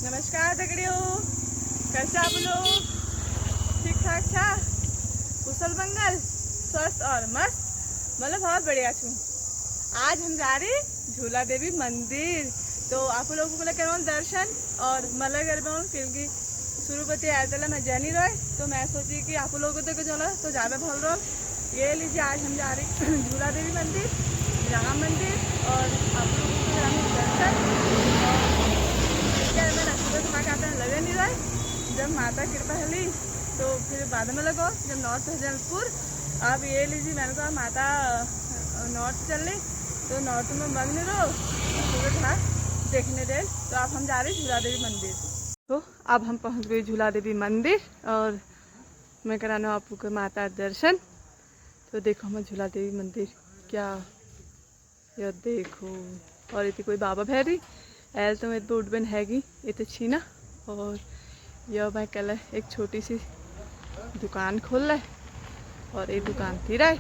नमस्कार दगड़ियों, कैसे आप लोग? ठीक ठाक छा? कुशल मंगल, स्वस्थ और मस्त, मतलब बहुत बढ़िया छू। आज हम जा रहे झूला देवी मंदिर, तो आप लोगों को लेकर दर्शन और मतलब कर क्योंकि शुरुपति आयतला मैं जानी रहे, तो मैं सोची कि आप लोगों को चलो तो ज़्यादा भल रहो। ये लीजिए, आज हम जा रहे झूला देवी मंदिर, राम मंदिर, और आप लोगों को दर्शन लगे नहीं रहे। जब माता कृपा हली तो फिर बाद में लगो जब नॉर्थ जलपुर। अब ये लीजिए, मैंने कहा माता नॉर्थ चल रही तो नॉर्थ में मग्न रहो, सूरज घाट देखने दे। तो अब हम जा रहे झूला देवी मंदिर। तो अब हम पहुंच गए झूला देवी मंदिर और मैं कराना आपको को माता दर्शन। तो देखो मैं झूला देवी मंदिर क्या ये देखो, और इतनी कोई बाबा भैरी ऐल तो मेरे बोर्ड बन हैगी इतने छीना। और यह मैं कल एक छोटी सी दुकान खोल रहा है और एक दुकान थी रहा है।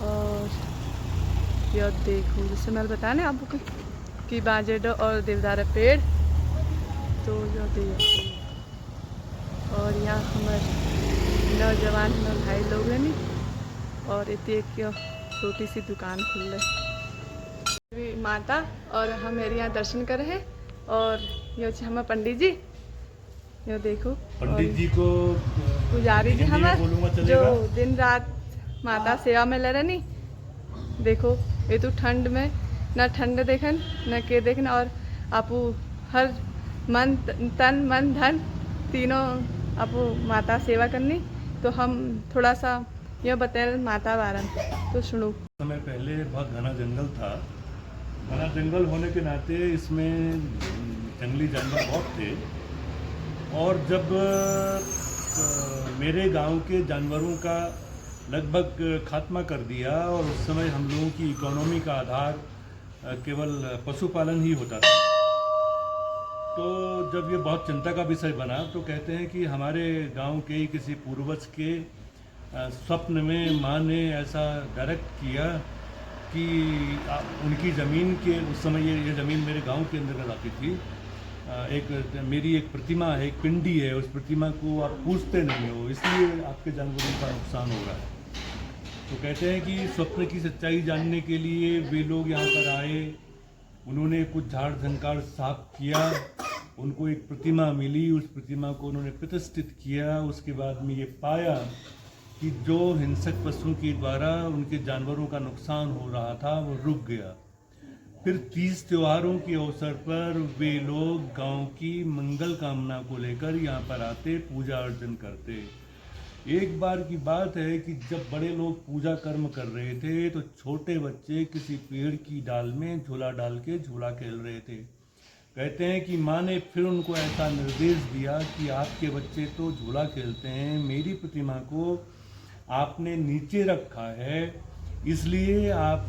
और यह देखो, जैसे मैं बताने आपको कि बाजेडो और देवदार पेड़, तो यह देखो। और यहाँ हमारे नौजवान हमारे भाई लोग हैं नहीं, और इतनी एक छोटी सी दुकान खुल रही माता। और हम मेरे यहाँ दर्शन कर रहे हैं। और ये हम पंडित जी, ये देखो पंडित जी को पुजारी जी हमारे जो दिन रात माता सेवा में ले रहे नहीं। देखो ये तो ठंड में न ठंड देखन न के देखन, और आपू हर मन तन मन धन तीनों आपू माता सेवा करनी। तो हम थोड़ा सा यह बताए माता वारन तो सुनो। समय पहले बहुत घना जंगल था। घना जंगल होने के नाते इसमें जंगली जानवर बहुत थे, और जब मेरे गांव के जानवरों का लगभग खात्मा कर दिया, और उस समय हम लोगों की इकोनॉमी का आधार केवल पशुपालन ही होता था, तो जब ये बहुत चिंता का विषय बना, तो कहते हैं कि हमारे गांव के ही किसी पूर्वज के स्वप्न में माँ ने ऐसा डायरेक्ट किया कि उनकी ज़मीन के उस समय ये ज़मीन मेरे गांव के अंदर आती थी। मेरी एक प्रतिमा है, एक पिंडी है, उस प्रतिमा को आप पूजते नहीं हो, इसलिए आपके जानवरों का नुकसान हो रहा है। तो कहते हैं कि स्वप्न की सच्चाई जानने के लिए वे लोग यहाँ पर आए, उन्होंने कुछ झाड़ झंकार साफ किया, उनको एक प्रतिमा मिली, उस प्रतिमा को उन्होंने प्रतिष्ठित किया। उसके बाद में ये पाया कि जो हिंसक पशुओं के द्वारा उनके जानवरों का नुकसान हो रहा था वो रुक गया। फिर 30 त्योहारों के अवसर पर वे लोग गांव की मंगल कामना को लेकर यहाँ पर आते, पूजा अर्चन करते। एक बार की बात है कि जब बड़े लोग पूजा कर्म कर रहे थे तो छोटे बच्चे किसी पेड़ की डाल में झूला डाल के झूला खेल रहे थे। कहते हैं कि माँ ने फिर उनको ऐसा निर्देश दिया कि आपके बच्चे तो झूला खेलते हैं, मेरी प्रतिमा को आपने नीचे रखा है, इसलिए आप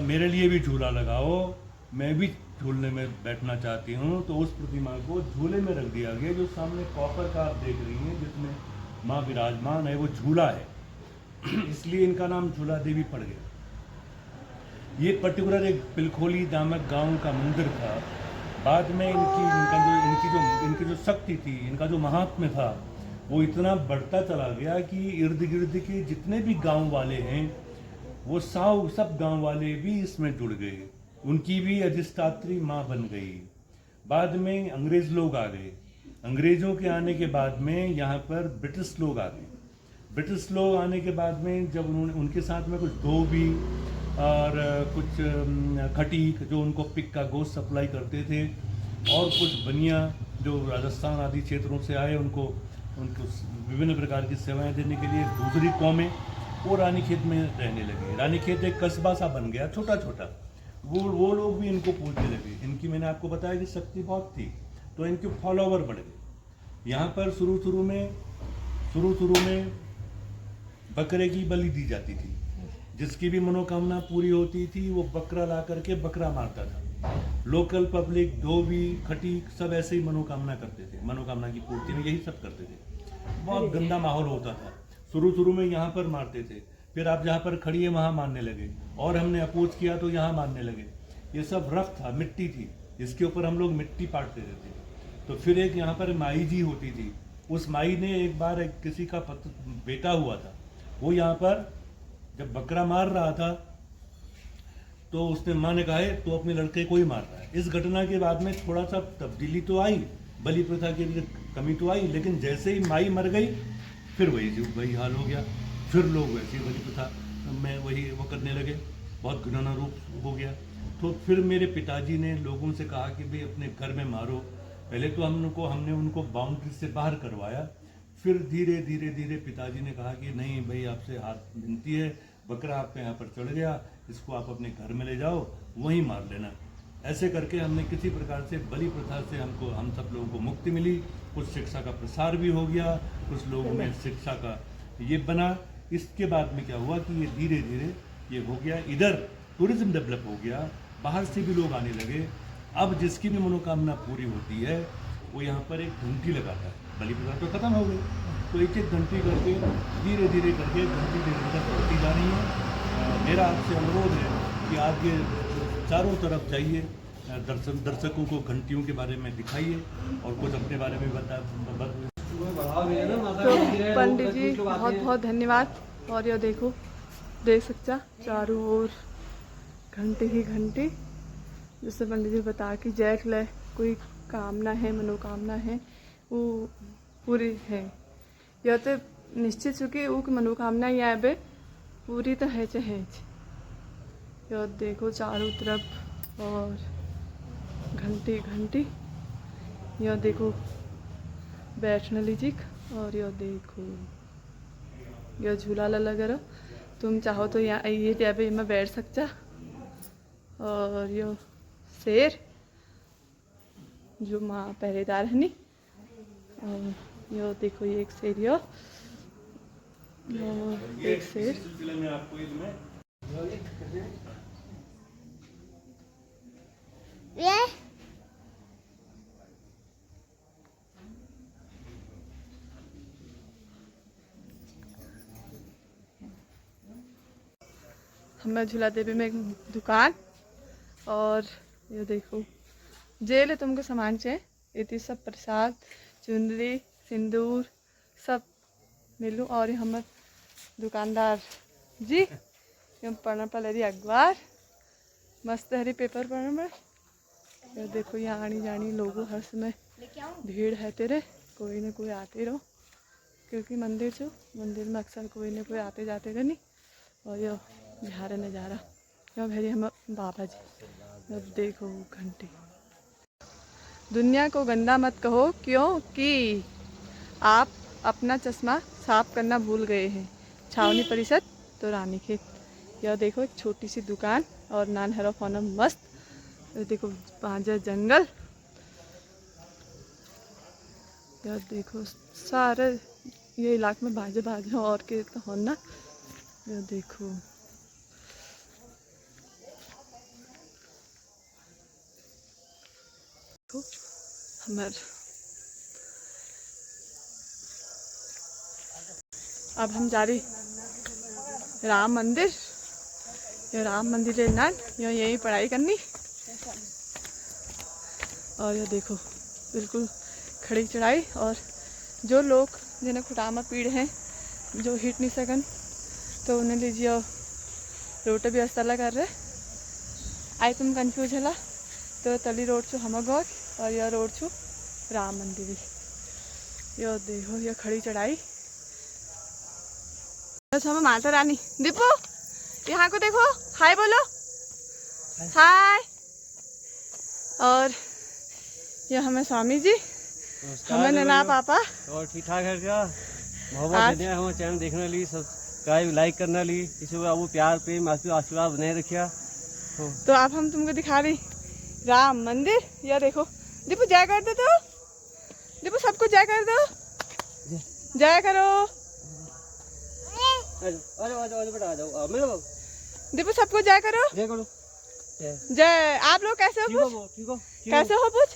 मेरे लिए भी झूला लगाओ, मैं भी झूलने में बैठना चाहती हूँ। तो उस प्रतिमा को झूले में रख दिया गया। जो सामने कॉपर का आप देख रही हैं जिसमें माँ विराजमान है, वो झूला है, इसलिए इनका नाम झूला देवी पड़ गया। ये पर्टिकुलर एक पिलखोली नामक गांव का मंदिर था। बाद में इनकी जो शक्ति थी, इनका जो महात्म्य था, वो इतना बढ़ता चला गया कि इर्द गिर्द के जितने भी गांव वाले हैं वो सब गांव वाले भी इसमें जुड़ गए, उनकी भी अधिष्ठात्री माँ बन गई। बाद में अंग्रेज लोग आ गए। अंग्रेजों के आने के बाद में यहाँ पर ब्रिटिश लोग आ गए। ब्रिटिश लोग आने के बाद में जब उन्होंने उनके साथ में कुछ धोबी और कुछ खटीक जो उनको पिक का गोश्त सप्लाई करते थे, और कुछ बनिया जो राजस्थान आदि क्षेत्रों से आए, उनको विभिन्न प्रकार की सेवाएं देने के लिए दूसरी कौमें वो रानीखेत में रहने लगे। रानीखेत एक कस्बा सा बन गया, छोटा छोटा। वो लोग भी इनको पूजने लगे। इनकी मैंने आपको बताया कि शक्ति बहुत थी, तो इनके फॉलोवर बढ़ गए। यहाँ पर शुरू शुरू में बकरे की बलि दी जाती थी। जिसकी भी मनोकामना पूरी होती थी वो बकरा ला करके बकरा मारता था। लोकल पब्लिक, धोबी, खटीक सब ऐसे ही मनोकामना करते थे, मनोकामना की पूर्ति में यही सब करते थे। बहुत गंदा माहौल होता था। शुरू में यहाँ पर मारते थे, फिर आप जहाँ पर खड़ी है वहाँ मारने लगे, और हमने अपोज किया तो यहाँ मारने लगे। ये सब रफ था, मिट्टी थी। इसके ऊपर हम लोग मिट्टी पाट देते थे। तो फिर एक यहाँ पर माई जी होती थी, उस माई ने एक बार किसी का बेटा हुआ था, वो यहाँ पर जब बकरा मार रहा था तो उसने माँ ने कहा है तो अपने लड़के को ही मार रहा है। इस घटना के बाद में थोड़ा सा तब्दीली तो आई, बलि प्रथा की कमी तो आई, लेकिन जैसे ही माई मर गई फिर वही हाल हो गया। फिर लोग वैसे ही बलि प्रथा में वही वो करने लगे, बहुत घृणा रूप हो गया। तो फिर मेरे पिताजी ने लोगों से कहा कि भाई अपने घर में मारो। पहले तो हमने उनको बाउंड्री से बाहर करवाया, फिर धीरे धीरे धीरे पिताजी ने कहा कि नहीं भाई, आपसे हाथ विनती है, बकरा आपके यहाँ पर चढ़ गया, इसको आप अपने घर में ले जाओ, वहीं मार लेना। ऐसे करके हमने किसी प्रकार से बलि प्रथा से हम सब लोगों को मुक्ति मिली। कुछ शिक्षा का प्रसार भी हो गया, कुछ लोगों में शिक्षा का ये बना। इसके बाद में क्या हुआ कि ये धीरे धीरे ये हो गया, इधर टूरिज्म डेवलप हो गया, बाहर से भी लोग आने लगे। अब जिसकी भी मनोकामना पूरी होती है वो यहाँ पर एक घंटी लगाता है। बलि प्रथा तो खत्म हो गई, तो एक एक घंटी करके धीरे धीरे करके घंटी निरंतर बढ़ती जा रही है। मेरा आपसे अनुरोध है कि आप ये चारों तरफ जाइए, दर्शकों को घंटियों के बारे में दिखाइए और कुछ अपने बारे में तो पंडित जी बहुत बहुत धन्यवाद। और ये देखो, देख सकता चारों ओर घंटी ही घंटी, जैसे पंडित जी बता कि जैक ले कोई कामना है, मनोकामना है, वो पूरी है। यह तो निश्चित चुकी वो मनोकामना यहाँ पे पूरी तो है चाहे। यह देखो चारों तरफ और घंटी घंटी, यह देखो बैठने लीजिए। और यह देखो यह झूला लगा रहा, तुम चाहो तो यहाँ आइए, यहाँ पे मैं बैठ सकता। और यह शेर जो माँ पहरेदार है नी, और यह देखो ये एक शेर, यह एक शेर। हमें झूला देवी में एक दुकान, और ये देखो जेल है, तुमको सामान चाहिए इतनी सब प्रसाद, चुनरी, सिंदूर सब मिलूँ। और ये हमारे दुकानदार जी ये पढ़ना पड़े अखबार मस्त हरी पेपर पढ़ना में। ये देखो यहाँ आनी जानी लोगों हर समय भीड़ है तेरे, कोई ना कोई आते रहो, क्योंकि मंदिर में अक्सर कोई ना कोई आते जाते रहनी। और ये बिहार नज़ारा यहाँ भेरी हम बाबा जी। अब देखो घंटी। दुनिया को गंदा मत कहो क्योंकि आप अपना चश्मा साफ करना भूल गए हैं। छावनी परिषद तो रानीखेत। यह देखो एक छोटी सी दुकान और नान हेरो फोन मस्त। देखो बांजर जंगल, यह देखो सारे ये इलाके में बाजे और के तो होना। यह देखो हमार अब हम जा रही राम मंदिर। ये राम मंदिर है ना, यही पढ़ाई करनी। और ये देखो बिल्कुल खड़ी चढ़ाई, और जो लोग जिन्हें खुटामा पीड़ हैं, जो हिट नहीं सकन, तो उन्हें लीजिए रोड भी अस्तला कर रहे। आई तुम कंफ्यूज है तो तली रोड छू हम गौर, और यह रोड छू राम मंदिर। यह देखो यह खड़ी चढ़ाई हम माता रानी। दीपू यहाँ को देखो, हाय बोलो, हाय। और यह हमें स्वामी जी, हमें नना पापा। और ठीक ठाक है क्या? बहुत धन्यवाद हमारे चैनल देखने ली, सब्सक्राइब लाइक करना ली, इसी को वो प्यार प्रेम आशीर्वाद बनाए रखिया। तो अब हम तुमको दिखा रही राम मंदिर। यह देखो दीपू जय कर दो, तो दीपू सबको जय कर दो, जय करो। दीपू सबको जय करो, जय करो, जय। आप लोग कैसे हो? कैसे हो पूछ?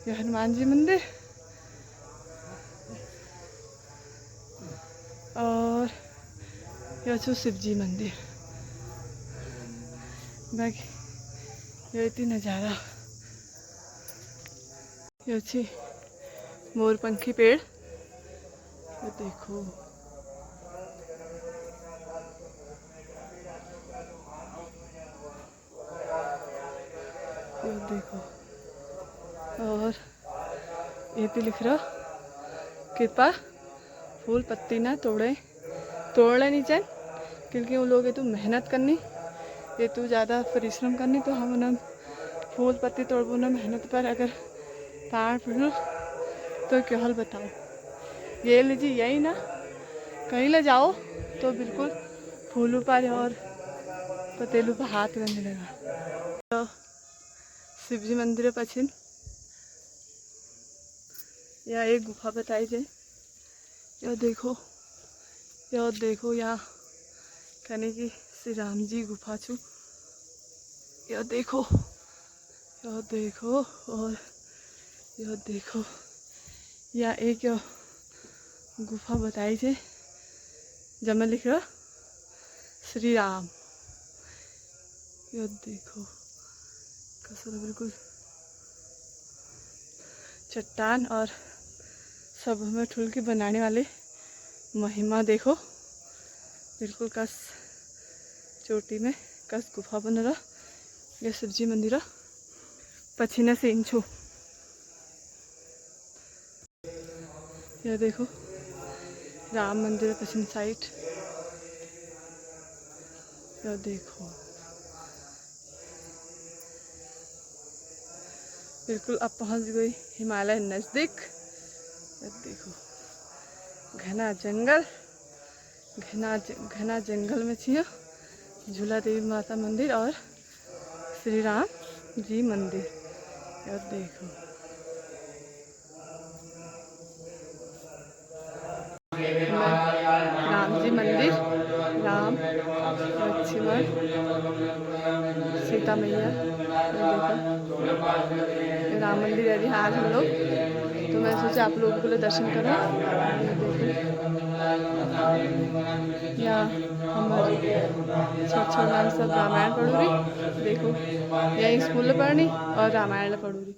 यह हनुमान जी मंदिर, और यह शिव जी मंदिर। बाकी ये थी नज़ारा। ये अच्छी मोरपंखी पेड़, ये देखो। ये देखो। और ये भी लिख रहा, कृपा फूल पत्ती ना तोड़े नहीं चाहिए, क्योंकि उन लोग ये तो मेहनत करनी, ये तो ज़्यादा परिश्रम करनी, तो हम उन्हें फूल पत्ती तोड़बो ना मेहनत पर अगर पार पड़ो तो क्या हाल बताओ। ये लीजिए, यही ना कहीं ले जाओ तो बिल्कुल फूलों पर और पतेलों पर हाथ रहने लगा। तो शिवजी मंदिर पछिन या एक गुफा बताई जाए। यह देखो यहाँ कहने की श्री राम जी गुफा छू। यह देखो और यह देखो या एक गुफा बताई छे जब लिख रहा श्री राम। यह देखो कसर बिल्कुल चट्टान और सब हमें ठुल के बनाने वाले महिमा देखो, बिल्कुल कस चोटी में कस गुफा बन रहा। यह शिवजी मंदिर पछीने से इंचो। यह देखो राम मंदिर पश्चिम साइड। यह देखो बिल्कुल अब पहुंच गई हिमालय नज़दीक। यह देखो घना जंगल में छिया झूला देवी माता मंदिर और श्री राम जी मंदिर। यह देखो राम जी मंदिर, राम लक्ष्मण सीता मैया। देखो राम मंदिर यदि आज हम लोग, तो मैं सोचा आप लोगों के लिए दर्शन करूँ। या हमारे छोट नाम सब रामायण पढ़ू रही। देखो यही स्कूल में पढ़नी और रामायण पढ़ू रही।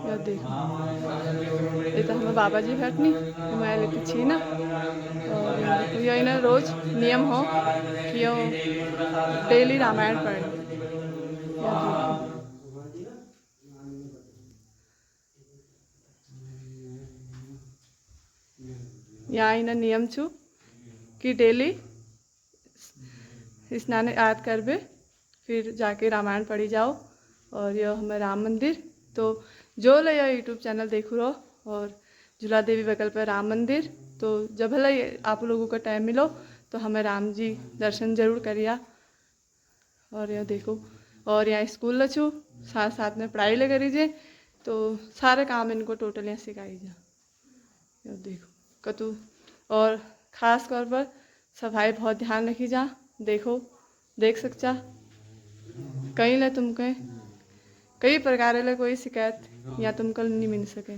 यह देखो ये तो हमें बाबा जी भेटनी मैं लेती छी ना। और यही ना रोज नियम हो कि यो डेली रामायण पढ़नी। यहाँ इना नियम छू कि डेली स्नान याद करबे फिर जाके रामायण पढ़ी जाओ। और यह हमें राम मंदिर तो जो ले यूट्यूब चैनल देखो रहो और झूला देवी बगल पर राम मंदिर। तो जब भले आप लोगों का टाइम मिलो तो हमें राम जी दर्शन जरूर करिया। और यह देखो और यहाँ स्कूल लछू साथ साथ में पढ़ाई ले करीजिए, तो सारे काम इनको टोटल यहाँ सिखाई जा। यह देखो कतू और ख़ास तौर पर सफाई बहुत ध्यान रखी जा। देखो देख सकता कहीं ले तुमके कई प्रकार ले कोई शिकायत या तुमको नहीं मिल सके।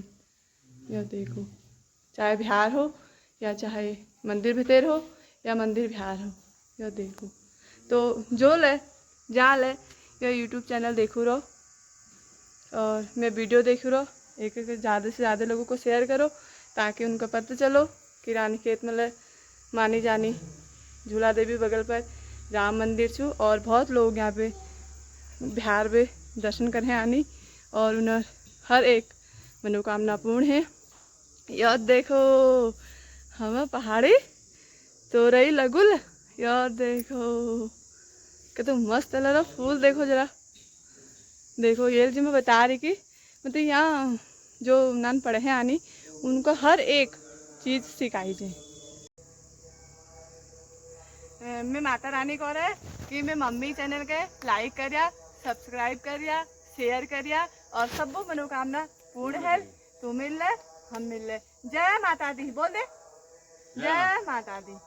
यह देखो चाहे बिहार हो या चाहे मंदिर भीतर हो या मंदिर बिहार हो। यह देखो तो जो ले जा ले यह यूट्यूब चैनल देखो रहो और मैं वीडियो देखो रहो। एक ज़्यादा से ज़्यादा लोगों को शेयर करो ताकि उनको पता चलो कि रानीखेत में मानी जानी झूला देवी बगल पर राम मंदिर छू। और बहुत लोग यहाँ पे बिहार में दर्शन करने आनी और उन्हें हर एक मनोकामना पूर्ण है। यह देखो हमें पहाड़ी तो रही लगुल। यह देखो कितना मस्त लग रहा फूल। देखो जरा देखो ये जो मैं बता रही कि मतलब यहाँ जो नान पढ़े हैं आनी उनको हर एक चीज़ सिखाई जाए। मैं माता रानी को रहा है कि मैं मम्मी चैनल के लाइक करिया सब्सक्राइब करिया शेयर करिया और सब मनोकामना पूर्ण है। तू मिल ले हम मिल ले। जय माता दी बोल दे जय माता दी।